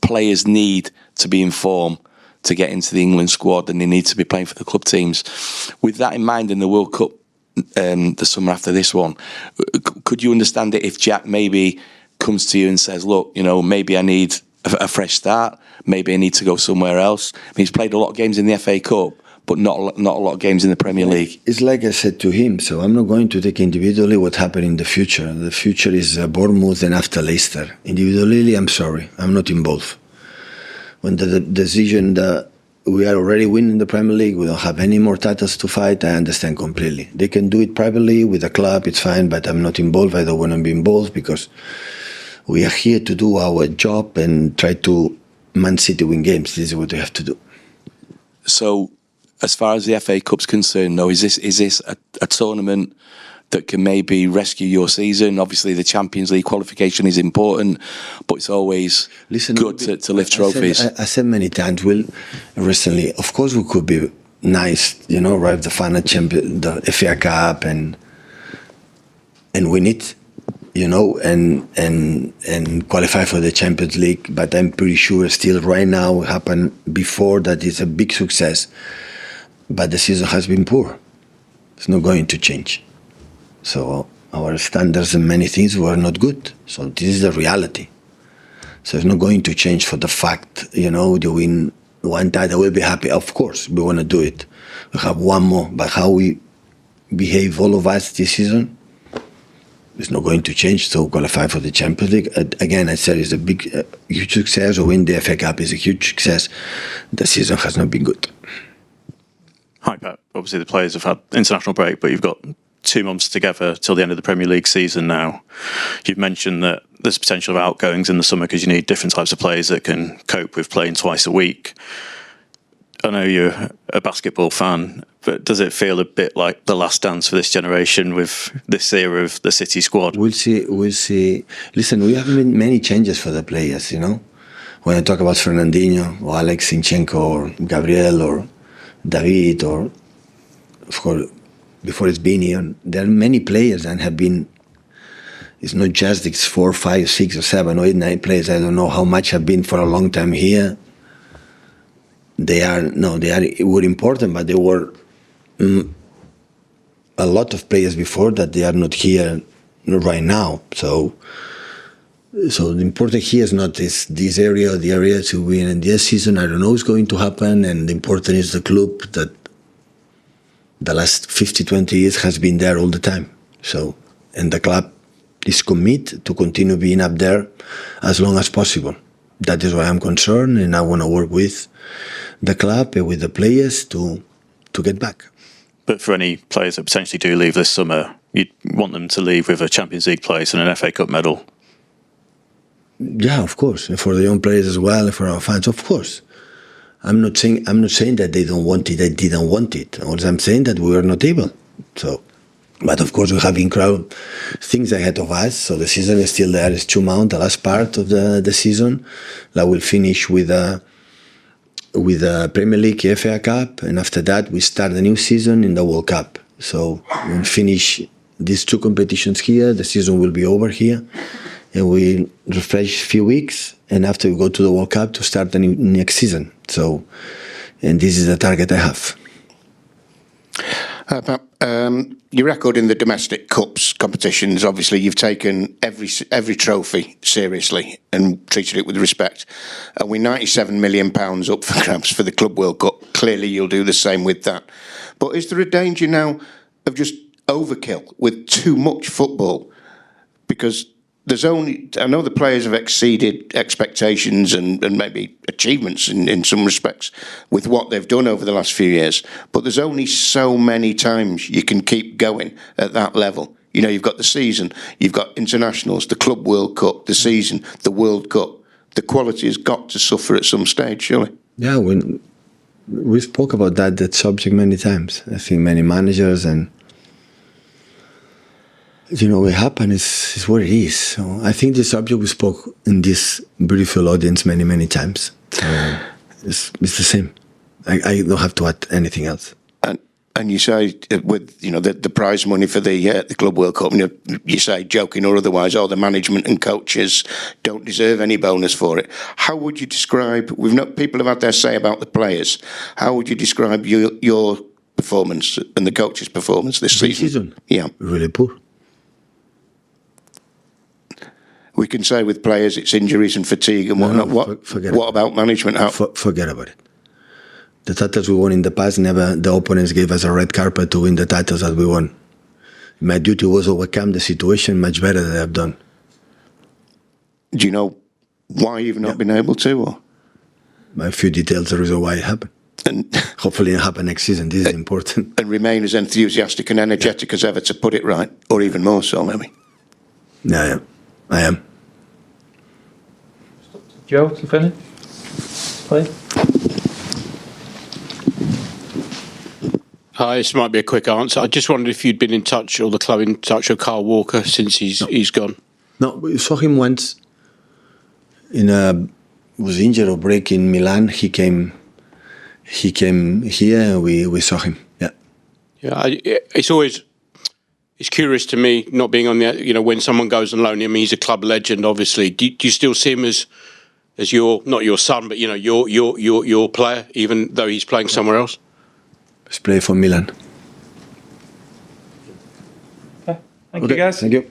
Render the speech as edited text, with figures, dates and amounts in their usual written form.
players need to be in form to get into the England squad, and they need to be playing for the club teams. With that in mind, in the World Cup the summer after this one, could you understand it if Jack maybe comes to you and says, look, maybe I need a fresh start, maybe I need to go somewhere else? I mean, he's played a lot of games in the FA Cup, but not a lot of games in the Premier League. It's like I said to him, so I'm not going to take individually what happened in the future. The future is Bournemouth and after Leicester. Individually, I'm sorry, I'm not involved. When the decision that we are already winning the Premier League, we don't have any more titles to fight, I understand completely. They can do it privately with the club, it's fine, but I'm not involved. I don't want to be involved because we are here to do our job and try to Man City win games. This is what we have to do. So, as far as the FA Cup's concerned, though, is this a tournament that can maybe rescue your season? Obviously, the Champions League qualification is important, but it's always good to lift trophies. I said many times, recently, of course, we could be nice, right, the final champion, the FA Cup, and win it, and qualify for the Champions League. But I'm pretty sure still right now happened before that is a big success. But the season has been poor. It's not going to change. So our standards and many things were not good. So this is the reality. So it's not going to change for the fact, you win one title, we'll be happy. Of course, we want to do it. We have one more. But how we behave, all of us this season, it's not going to change to qualify for the Champions League. Again, I said it's a big, huge success. Or win the FA Cup is a huge success. The season has not been good. Hi, Pep. Obviously, the players have had international break, but you've got 2 months together till the end of the Premier League season now. You've mentioned that there's potential of outgoings in the summer because you need different types of players that can cope with playing twice a week. I know you're a basketball fan, but does it feel a bit like the last dance for this generation with this era of the City squad? We'll see. Listen, we have made many changes for the players, When I talk about Fernandinho or Alex Zinchenko or Gabriel or David or, of course, before it's Beany, there are many players that have been, it's not just these 4, 5, 6 or 7 or 8, 9 players, I don't know how much have been for a long time here. They were important, but there were a lot of players before that they are not here right now. So the important here is not this area or the area to win in this season. I don't know what's going to happen, and the important is the club that the last 50, 20 years has been there all the time. So, and the club is committed to continue being up there as long as possible. That is why I'm concerned, and I want to work with the club and with the players to get back. But for any players that potentially do leave this summer, you'd want them to leave with a Champions League place and an FA Cup medal? Yeah, of course. And for the young players as well, and for our fans, of course. I'm not saying that they don't want it, they didn't want it. Also, I'm saying that we were not able. So, but of course, we have incredible things ahead of us. So the season is still there. It's 2 months, the last part of the season. That will finish with the Premier League, FA Cup, and after that we start the new season in the World Cup. So we'll finish these 2 competitions here. The season will be over here, and we refresh a few weeks, and after we go to the World Cup to start the next season. So, and this is the target I have. Your record in the domestic cups competitions, obviously you've taken every trophy seriously and treated it with respect. And with £97 million up for grabs for the Club World Cup, clearly you'll do the same with that. But is there a danger now of just overkill with too much football? Because I know the players have exceeded expectations and maybe achievements in some respects with what they've done over the last few years, but there's only so many times you can keep going at that level. You've got the season, you've got internationals, the Club World Cup, the season, the World Cup. The quality has got to suffer at some stage, surely. Yeah, we spoke about that subject many times. I think many managers and what happened is what it is. So I think the subject we spoke in this beautiful audience many, many times. So it's the same. I don't have to add anything else. And And you say with the prize money for the Club World Cup, you say joking or otherwise, the management and coaches don't deserve any bonus for it. How would you describe? People have had their say about the players. How would you describe your performance and the coach's performance this season? Yeah, really poor. We can say with players it's injuries and fatigue and whatnot. What about management? Forget about it. The titles we won in the past, never the opponents gave us a red carpet to win the titles that we won. My duty was to overcome the situation much better than I've done. Do you know why you've not been able to? Or? A few details, the reason why it happened. And hopefully it'll happen next season. This is important. And remain as enthusiastic and energetic as ever to put it right, or even more so, maybe. Yeah, I am. Joe, to finish, please. Hi, this might be a quick answer. I just wondered if you'd been in touch, or the club in touch with Kyle Walker since he's gone. No, we saw him once. Was injured or break in Milan. He came here. And we saw him. Yeah. Yeah, it's curious to me not being on the when someone goes on loan. I mean, he's a club legend, obviously. Do you still see him as your, not your son, but your player, even though he's playing somewhere else? Let's play for Milan. Okay. Thank you, guys. Thank you.